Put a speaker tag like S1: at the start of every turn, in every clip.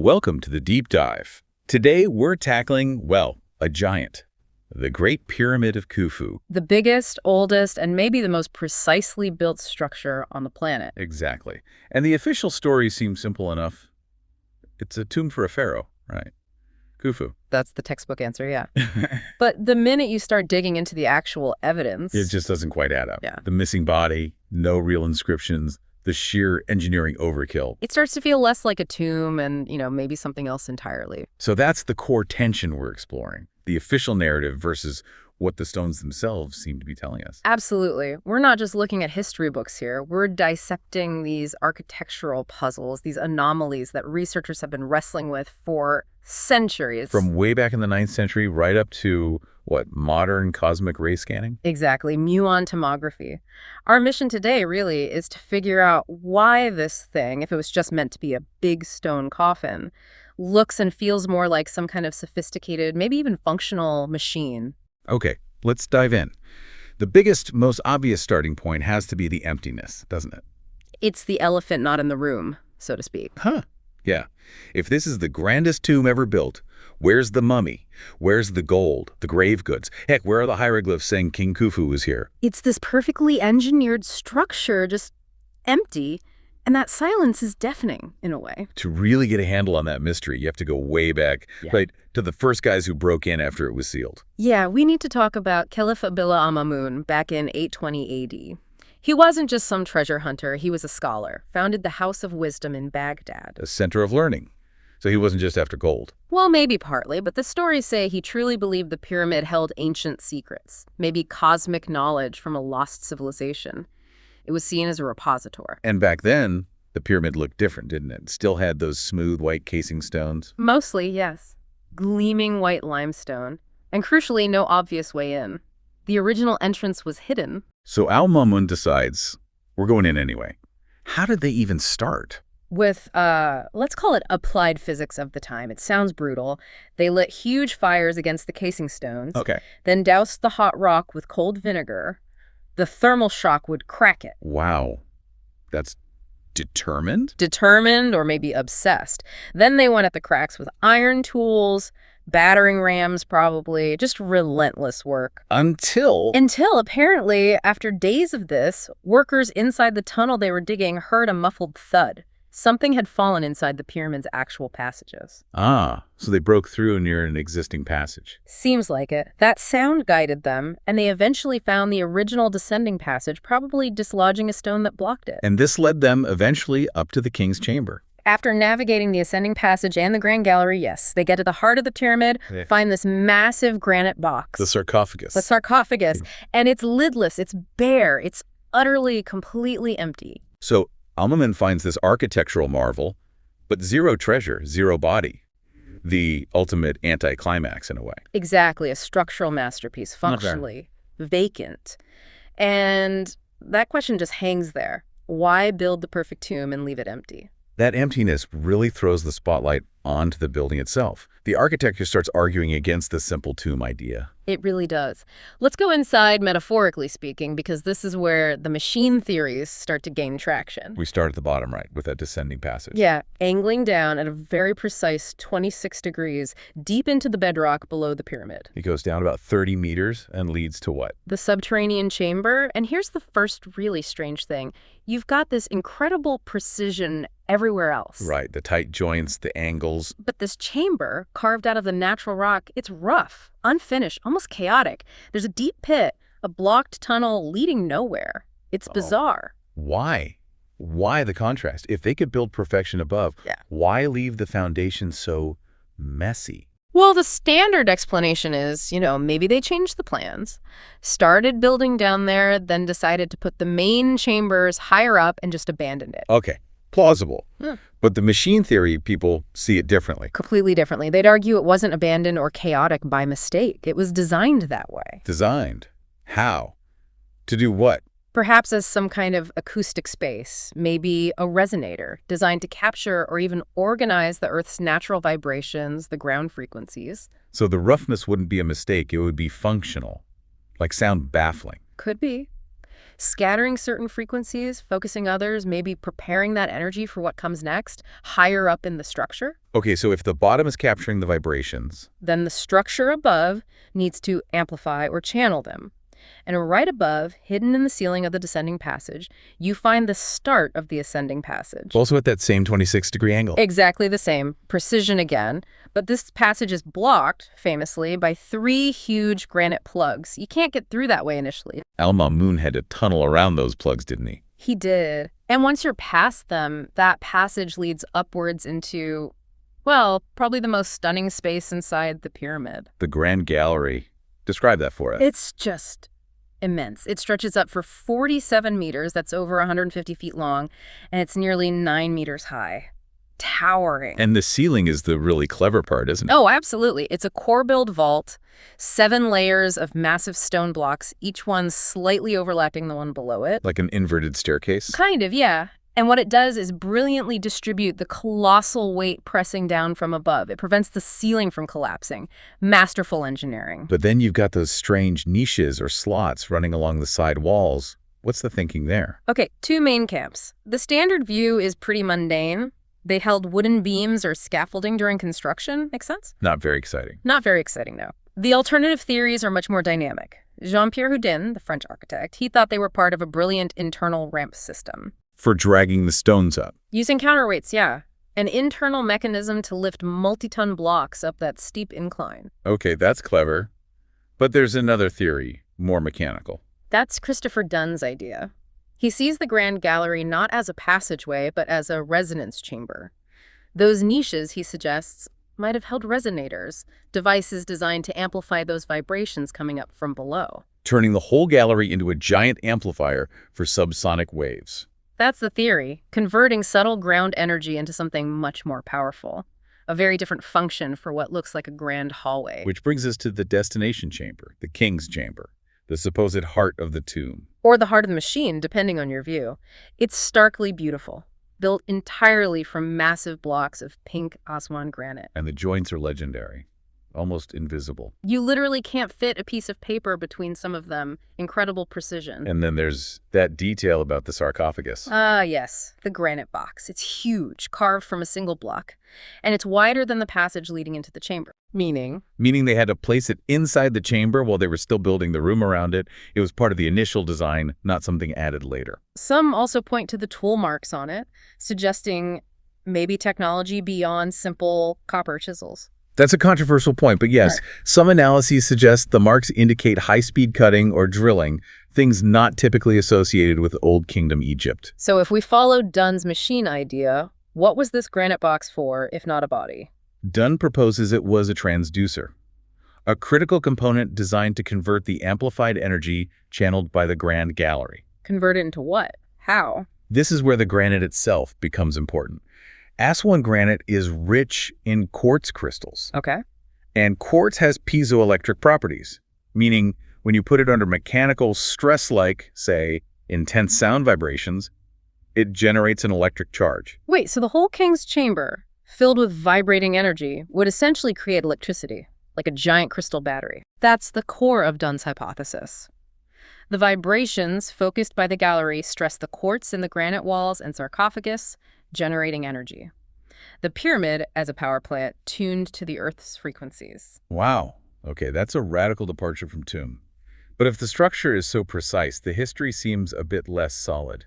S1: Welcome to the deep dive. Today we're tackling, well, a giant. The Great Pyramid of Khufu.
S2: The biggest, oldest, and maybe the most precisely built structure on the planet.
S1: Exactly. And the official story seems simple enough. It's a tomb for a pharaoh, right? Khufu.
S2: That's the textbook answer, yeah. But the minute you start digging into the actual evidence...
S1: It just doesn't quite add up.
S2: Yeah.
S1: The missing body, no real inscriptions, the sheer engineering overkill.
S2: It starts to feel less like a tomb and, maybe something else entirely.
S1: So that's the core tension we're exploring. The official narrative versus what the stones themselves seem to be telling us.
S2: Absolutely. We're not just looking at history books here. We're dissecting these architectural puzzles, these anomalies that researchers have been wrestling with for centuries.
S1: From way back in the 9th century right up to, modern cosmic ray scanning?
S2: Exactly, muon tomography. Our mission today really is to figure out why this thing, if it was just meant to be a big stone coffin, looks and feels more like some kind of sophisticated, maybe even functional machine.
S1: Okay, let's dive in. The biggest, most obvious starting point has to be the emptiness, doesn't it?
S2: It's the elephant not in the room, so to speak.
S1: Huh. Yeah. If this is the grandest tomb ever built, where's the mummy? Where's the gold, the grave goods? Heck, where are the hieroglyphs saying King Khufu was here?
S2: It's this perfectly engineered structure, just empty. And that silence is deafening, in a way.
S1: To really get a handle on that mystery, you have to go way back, right, to the first guys who broke in after it was sealed.
S2: Yeah, we need to talk about Caliph Abdullah al-Mamun back in 820 AD. He wasn't just some treasure hunter, he was a scholar, founded the House of Wisdom in Baghdad.
S1: A center of learning. So he wasn't just after gold.
S2: Well, maybe partly, but the stories say he truly believed the pyramid held ancient secrets, maybe cosmic knowledge from a lost civilization. It was seen as a repository.
S1: And back then, the pyramid looked different, didn't it? It still had those smooth white casing stones.
S2: Mostly, yes. Gleaming white limestone. And crucially, no obvious way in. The original entrance was hidden.
S1: So Al-Mamun decides, we're going in anyway. How did they even start?
S2: With, let's call it applied physics of the time. It sounds brutal. They lit huge fires against the casing stones.
S1: Okay.
S2: Then doused the hot rock with cold vinegar. The thermal shock would crack it.
S1: Wow. That's determined?
S2: Determined or maybe obsessed. Then they went at the cracks with iron tools, battering rams probably, just relentless work.
S1: Until
S2: Apparently, after days of this, workers inside the tunnel they were digging heard a muffled thud. Something had fallen inside the pyramid's actual passages.
S1: Ah, so they broke through near an existing passage.
S2: Seems like it. That sound guided them, and they eventually found the original descending passage, probably dislodging a stone that blocked it.
S1: And this led them eventually up to the king's chamber.
S2: After navigating the ascending passage and the grand gallery, yes, they get to the heart of the pyramid, find this massive granite box.
S1: The sarcophagus.
S2: The sarcophagus. And it's lidless, it's bare, it's utterly, completely empty.
S1: So Al-Mamun finds this architectural marvel, but zero treasure, zero body. The ultimate anticlimax, in a way.
S2: Exactly, a structural masterpiece, functionally vacant. And that question just hangs there. Why build the perfect tomb and leave it empty?
S1: That emptiness really throws the spotlight onto the building itself. The architecture starts arguing against the simple tomb idea.
S2: It really does. Let's go inside, metaphorically speaking, because this is where the machine theories start to gain traction.
S1: We start at the bottom, right, with that descending passage.
S2: Yeah, angling down at a very precise 26 degrees, deep into the bedrock below the pyramid.
S1: It goes down about 30 meters and leads to what?
S2: The subterranean chamber. And here's the first really strange thing. You've got this incredible precision everywhere else.
S1: Right, the tight joints, the angles.
S2: But this chamber, carved out of the natural rock, it's rough, unfinished, almost chaotic. There's a deep pit, a blocked tunnel leading nowhere. It's bizarre.
S1: Why? Why the contrast? If they could build perfection above, why leave the foundation so messy?
S2: Well, the standard explanation is, maybe they changed the plans, started building down there, then decided to put the main chambers higher up and just abandoned it.
S1: Okay, plausible. But the machine theory people see it differently.
S2: Completely differently. They'd argue it wasn't abandoned or chaotic by mistake. It was designed that way.
S1: Designed? How? To do what?
S2: Perhaps as some kind of acoustic space, maybe a resonator designed to capture or even organize the Earth's natural vibrations, the ground frequencies.
S1: So the roughness wouldn't be a mistake, it would be functional, like sound baffling.
S2: Could be. scattering certain frequencies, focusing others, maybe preparing that energy for what comes next, higher up in the structure.
S1: Okay, so if the bottom is capturing the vibrations,
S2: Then the structure above needs to amplify or channel them. And right above, hidden in the ceiling of the descending passage, you find the start of the ascending passage.
S1: also at that same 26-degree angle.
S2: Exactly the same. Precision again. But this passage is blocked, famously, by 3 huge granite plugs. You can't get through that way initially.
S1: Al-Mamun had to tunnel around those plugs, didn't he?
S2: He did. And once you're past them, that passage leads upwards into, well, probably the most stunning space inside the pyramid.
S1: The Grand Gallery. Describe that for us.
S2: It's just immense. It stretches up for 47 meters. That's over 150 feet long. And it's nearly 9 meters high. Towering.
S1: And the ceiling is the really clever part, isn't it?
S2: Oh, absolutely. It's a core-built vault, 7 layers of massive stone blocks, each one slightly overlapping the one below it.
S1: Like an inverted staircase?
S2: Kind of, yeah. And what it does is brilliantly distribute the colossal weight pressing down from above. It prevents the ceiling from collapsing. Masterful engineering.
S1: But then you've got those strange niches or slots running along the side walls. What's the thinking there?
S2: Okay, 2 main camps. The standard view is pretty mundane. They held wooden beams or scaffolding during construction. Make sense?
S1: Not very exciting.
S2: Not very exciting, no. The alternative theories are much more dynamic. Jean-Pierre Houdin, the French architect, he thought they were part of a brilliant internal ramp system.
S1: For dragging the stones up.
S2: Using counterweights, yeah. An internal mechanism to lift multi-ton blocks up that steep incline.
S1: Okay, that's clever. But there's another theory, more mechanical.
S2: That's Christopher Dunn's idea. He sees the Grand Gallery not as a passageway, but as a resonance chamber. Those niches, he suggests, might have held resonators, devices designed to amplify those vibrations coming up from below.
S1: Turning the whole gallery into a giant amplifier for subsonic waves.
S2: That's the theory, converting subtle ground energy into something much more powerful. A very different function for what looks like a grand hallway.
S1: Which brings us to the destination chamber, the king's chamber, the supposed heart of the tomb.
S2: Or the heart of the machine, depending on your view. It's starkly beautiful, built entirely from massive blocks of pink Aswan granite.
S1: And the joints are legendary, almost invisible.
S2: You literally can't fit a piece of paper between some of them. Incredible precision.
S1: And then there's that detail about the sarcophagus.
S2: Ah, yes, the granite box. It's huge, carved from a single block. And it's wider than the passage leading into the chamber. Meaning
S1: they had to place it inside the chamber while they were still building the room around it. It was part of the initial design, not something added later.
S2: Some also point to the tool marks on it, suggesting maybe technology beyond simple copper chisels.
S1: That's a controversial point, but yes, some analyses suggest the marks indicate high-speed cutting or drilling, things not typically associated with Old Kingdom Egypt.
S2: So if we followed Dunn's machine idea, what was this granite box for, if not a body?
S1: Dunn proposes it was a transducer, a critical component designed to convert the amplified energy channeled by the Grand Gallery.
S2: Convert it into what? How?
S1: This is where the granite itself becomes important. Aswan granite is rich in quartz crystals.
S2: Okay.
S1: And quartz has piezoelectric properties, meaning when you put it under mechanical stress like, say, intense sound vibrations, it generates an electric charge.
S2: Wait, so the whole king's chamber, filled with vibrating energy, would essentially create electricity, like a giant crystal battery. That's the core of Dunn's hypothesis. The vibrations focused by the gallery stress the quartz in the granite walls and sarcophagus, generating energy. The pyramid, as a power plant, tuned to the Earth's frequencies.
S1: Wow. Okay, that's a radical departure from tomb. But if the structure is so precise, the history seems a bit less solid.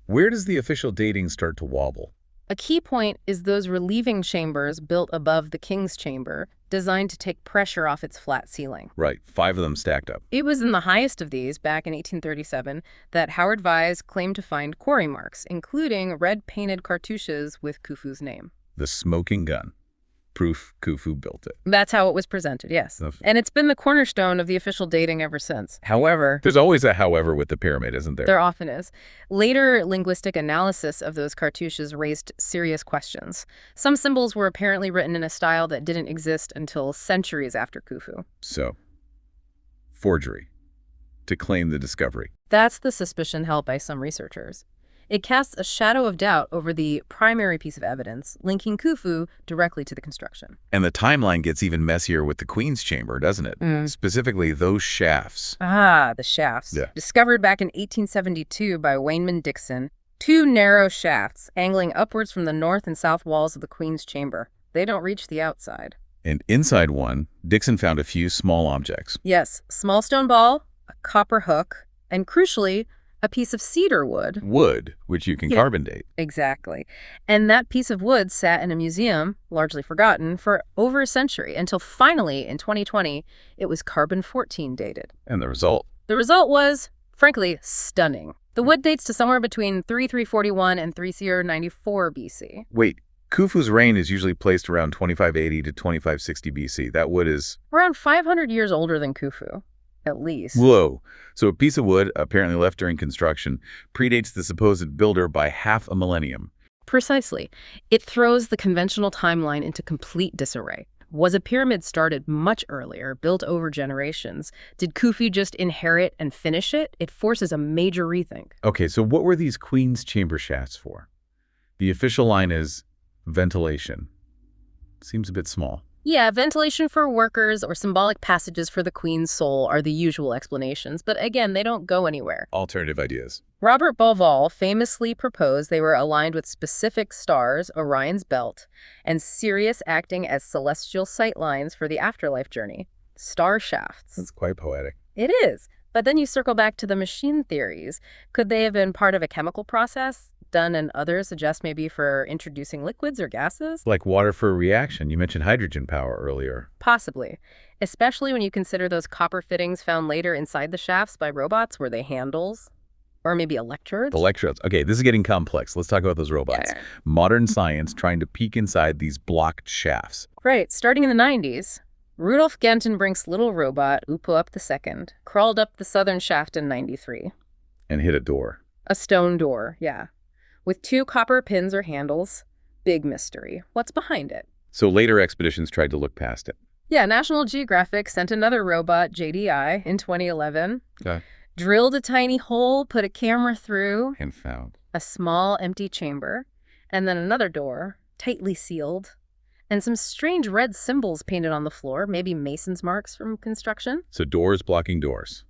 S1: Where does the official dating start to wobble?
S2: A key point is those relieving chambers built above the king's chamber, designed to take pressure off its flat ceiling.
S1: Right, 5 of them stacked up.
S2: It was in the highest of these, back in 1837, that Howard Vyse claimed to find quarry marks, including red-painted cartouches with Khufu's name.
S1: The smoking gun. Proof Khufu built it.
S2: That's how it was presented, yes. And it's been the cornerstone of the official dating ever since. However,
S1: there's always a however with the pyramid, isn't there?
S2: There often is. Later linguistic analysis of those cartouches raised serious questions. Some symbols were apparently written in a style that didn't exist until centuries after Khufu.
S1: So, forgery to claim the discovery.
S2: That's the suspicion held by some researchers. It casts a shadow of doubt over the primary piece of evidence, linking Khufu directly to the construction.
S1: And the timeline gets even messier with the Queen's Chamber, doesn't it? Specifically, those shafts.
S2: Ah, the shafts.
S1: Yeah.
S2: Discovered back in 1872 by Wayman Dixon. Two narrow shafts angling upwards from the north and south walls of the Queen's Chamber. They don't reach the outside.
S1: And inside one, Dixon found a few small objects.
S2: Yes, small stone ball, a copper hook, and crucially, a piece of cedar wood.
S1: Wood, which you can carbon date.
S2: Exactly. And that piece of wood sat in a museum, largely forgotten, for over a century, until finally, in 2020, it was carbon-14 dated.
S1: And the result?
S2: The result was, frankly, stunning. The wood dates to somewhere between 3341 and 3094 BC.
S1: Wait, Khufu's reign is usually placed around 2580 to 2560 BC. That wood is...
S2: Around 500 years older than Khufu, at least.
S1: Whoa. So a piece of wood, apparently left during construction, predates the supposed builder by half a millennium.
S2: Precisely. It throws the conventional timeline into complete disarray. Was a pyramid started much earlier, built over generations? Did Khufu just inherit and finish it? It forces a major rethink.
S1: Okay, so what were these Queen's Chamber shafts for? The official line is ventilation. Seems a bit small.
S2: Yeah, ventilation for workers or symbolic passages for the Queen's soul are the usual explanations, but again, they don't go anywhere.
S1: Alternative ideas.
S2: Robert Bauval famously proposed they were aligned with specific stars, Orion's belt, and Sirius acting as celestial sightlines for the afterlife journey. Star shafts.
S1: That's quite poetic.
S2: It is. But then you circle back to the machine theories. Could they have been part of a chemical process? Done and others suggest maybe for introducing liquids or gases?
S1: Like water for a reaction. You mentioned hydrogen power earlier.
S2: Possibly. Especially when you consider those copper fittings found later inside the shafts by robots. Were they handles? Or maybe electrodes?
S1: Electrodes. Okay, this is getting complex. Let's talk about those robots.
S2: Yeah.
S1: Modern science trying to peek inside these blocked shafts.
S2: Right. Starting in the 90s, Rudolf Gantenbrink's little robot, Upo II, crawled up the southern shaft in 93.
S1: And hit a door.
S2: A stone door, yeah. With two copper pins or handles. Big mystery. What's behind it?
S1: So later expeditions tried to look past it.
S2: Yeah, National Geographic sent another robot, JDI, in 2011.
S1: Okay.
S2: Drilled a tiny hole, put a camera through.
S1: And found.
S2: A small empty chamber. And then another door, tightly sealed. And some strange red symbols painted on the floor, maybe mason's marks from construction.
S1: So doors blocking doors.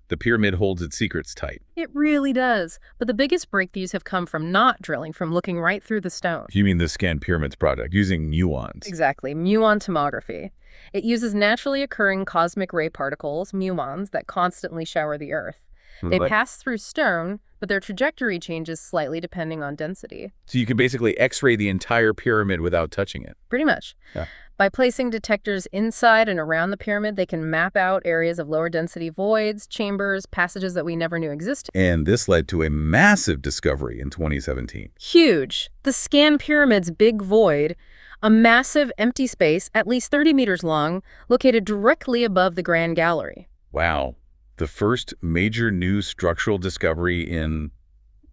S1: The pyramid holds its secrets tight.
S2: It really does. But the biggest breakthroughs have come from not drilling, from looking right through the stone.
S1: You mean the Scan Pyramids project, using muons?
S2: Exactly, muon tomography. It uses naturally occurring cosmic ray particles, muons, that constantly shower the Earth. They pass through stone, but their trajectory changes slightly depending on density.
S1: So you can basically X-ray the entire pyramid without touching it.
S2: Pretty much.
S1: Yeah.
S2: By placing detectors inside and around the pyramid, they can map out areas of lower density voids, chambers, passages that we never knew existed.
S1: And this led to a massive discovery in 2017.
S2: Huge. The Scan Pyramid's big void, a massive empty space at least 30 meters long, located directly above the Grand Gallery.
S1: Wow. The first major new structural discovery in,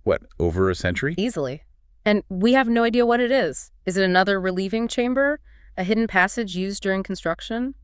S1: what, over a century?
S2: Easily. And we have no idea what it is. Is it another relieving chamber? A hidden passage used during construction?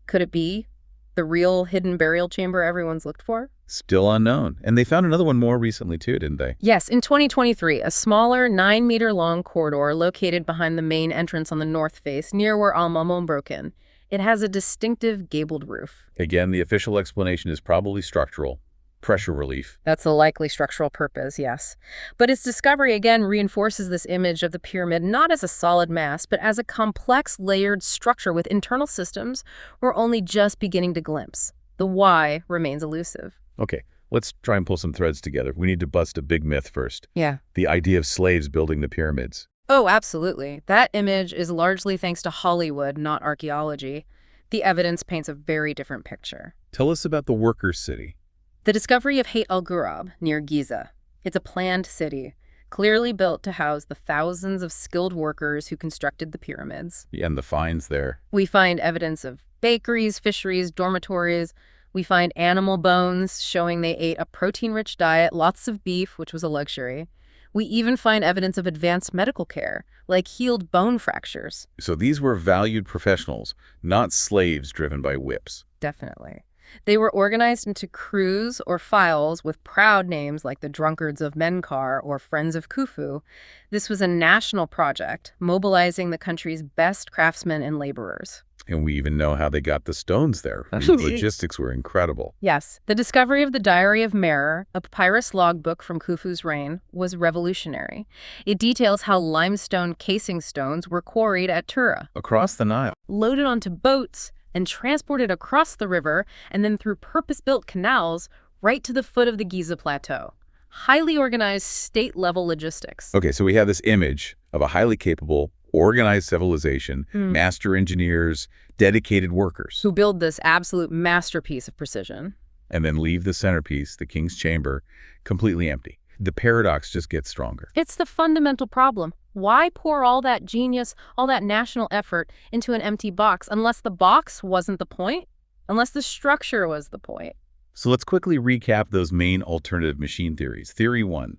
S2: Could it be the real hidden burial chamber everyone's looked for?
S1: Still unknown. And they found another one more recently too, didn't they?
S2: Yes, in 2023, a smaller 9-meter-long corridor located behind the main entrance on the north face, near where Al-Mamun broke in. It has a distinctive gabled roof.
S1: Again, the official explanation is probably structural. Pressure relief.
S2: That's a likely structural purpose, yes. But its discovery again reinforces this image of the pyramid not as a solid mass, but as a complex, layered structure with internal systems we're only just beginning to glimpse. The why remains elusive.
S1: Okay, let's try and pull some threads together. We need to bust a big myth first.
S2: Yeah.
S1: The idea of slaves building the pyramids.
S2: Oh, absolutely. That image is largely thanks to Hollywood, not archaeology. The evidence paints a very different picture.
S1: Tell us about the workers' city.
S2: The discovery of Hayt al-Ghurab near Giza. It's a planned city, clearly built to house the thousands of skilled workers who constructed the pyramids.
S1: And the finds there.
S2: We find evidence of bakeries, fisheries, dormitories. We find animal bones showing they ate a protein-rich diet, lots of beef, which was a luxury. We even find evidence of advanced medical care, like healed bone fractures.
S1: So these were valued professionals, not slaves driven by whips.
S2: Definitely. They were organized into crews or files with proud names like the Drunkards of Menkar or Friends of Khufu. This was a national project, mobilizing the country's best craftsmen and laborers.
S1: And we even know how they got the stones there. The logistics were incredible.
S2: Yes, the discovery of the Diary of Merer, a papyrus logbook from Khufu's reign, was revolutionary. It details how limestone casing stones were quarried at Tura,
S1: Across the Nile.
S2: loaded onto boats, and transported across the river and then through purpose-built canals right to the foot of the Giza Plateau. Highly organized state-level logistics.
S1: Okay, so we have this image of a highly capable, organized civilization, master engineers, dedicated workers.
S2: Who build this absolute masterpiece of precision.
S1: And then leave the centerpiece, the king's chamber, completely empty. The paradox just gets stronger.
S2: It's the fundamental problem. Why pour all that genius, all that national effort into an empty box unless the box wasn't the point? Unless the structure was the point?
S1: So let's quickly recap those main alternative machine theories. Theory 1,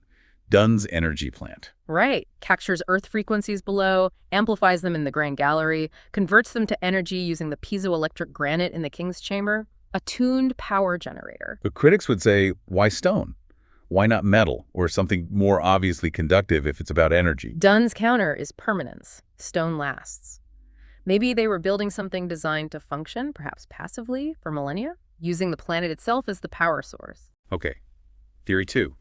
S1: Dunn's energy plant.
S2: Right. Captures Earth frequencies below, amplifies them in the Grand Gallery, converts them to energy using the piezoelectric granite in the King's Chamber. A tuned power generator.
S1: But critics would say, why stone? Why not metal or something more obviously conductive if it's about energy?
S2: Dunn's counter is permanence. Stone lasts. Maybe they were building something designed to function, perhaps passively, for millennia, using the planet itself as the power source.
S1: Okay. Theory 2,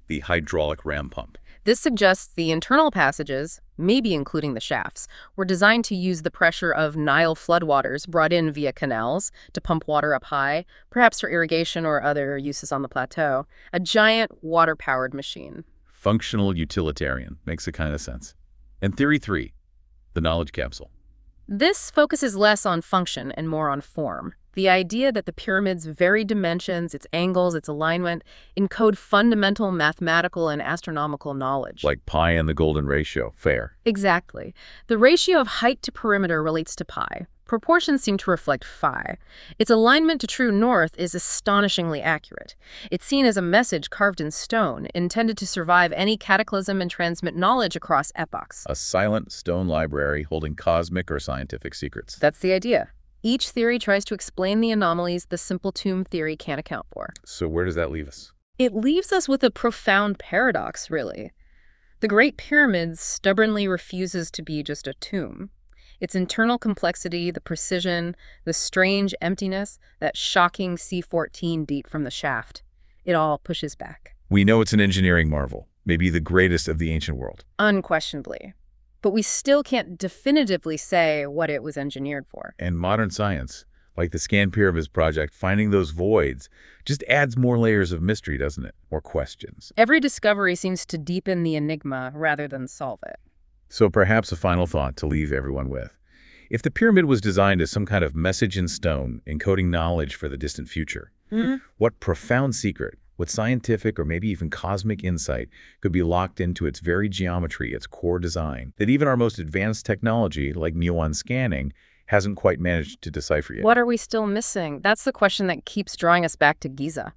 S1: the hydraulic ram pump.
S2: This suggests the internal passages, maybe including the shafts, were designed to use the pressure of Nile floodwaters brought in via canals to pump water up high, perhaps for irrigation or other uses on the plateau. A giant water-powered machine.
S1: Functional utilitarian. Makes a kind of sense. And theory 3, the knowledge capsule.
S2: This focuses less on function and more on form. The idea that the pyramid's very dimensions, its angles, its alignment, encode fundamental mathematical and astronomical knowledge.
S1: Like pi and the golden ratio. Fair.
S2: Exactly. The ratio of height to perimeter relates to pi. Proportions seem to reflect phi. Its alignment to true north is astonishingly accurate. It's seen as a message carved in stone, intended to survive any cataclysm and transmit knowledge across epochs.
S1: A silent stone library holding cosmic or scientific secrets.
S2: That's the idea. Each theory tries to explain the anomalies the simple tomb theory can't account for.
S1: So where does that leave us?
S2: It leaves us with a profound paradox, really. The Great Pyramid stubbornly refuses to be just a tomb. Its internal complexity, the precision, the strange emptiness, that shocking C14 deep from the shaft, it all pushes back.
S1: We know it's an engineering marvel, maybe the greatest of the ancient world.
S2: Unquestionably. But we still can't definitively say what it was engineered for.
S1: And modern science, like the Scan Pyramids project, finding those voids just adds more layers of mystery, doesn't it? More questions.
S2: Every discovery seems to deepen the enigma rather than solve it.
S1: So perhaps a final thought to leave everyone with. If the pyramid was designed as some kind of message in stone, encoding knowledge for the distant future, what profound secret, what scientific or maybe even cosmic insight could be locked into its very geometry, its core design, that even our most advanced technology, like muon scanning, hasn't quite managed to decipher yet?
S2: What are we still missing? That's the question that keeps drawing us back to Giza.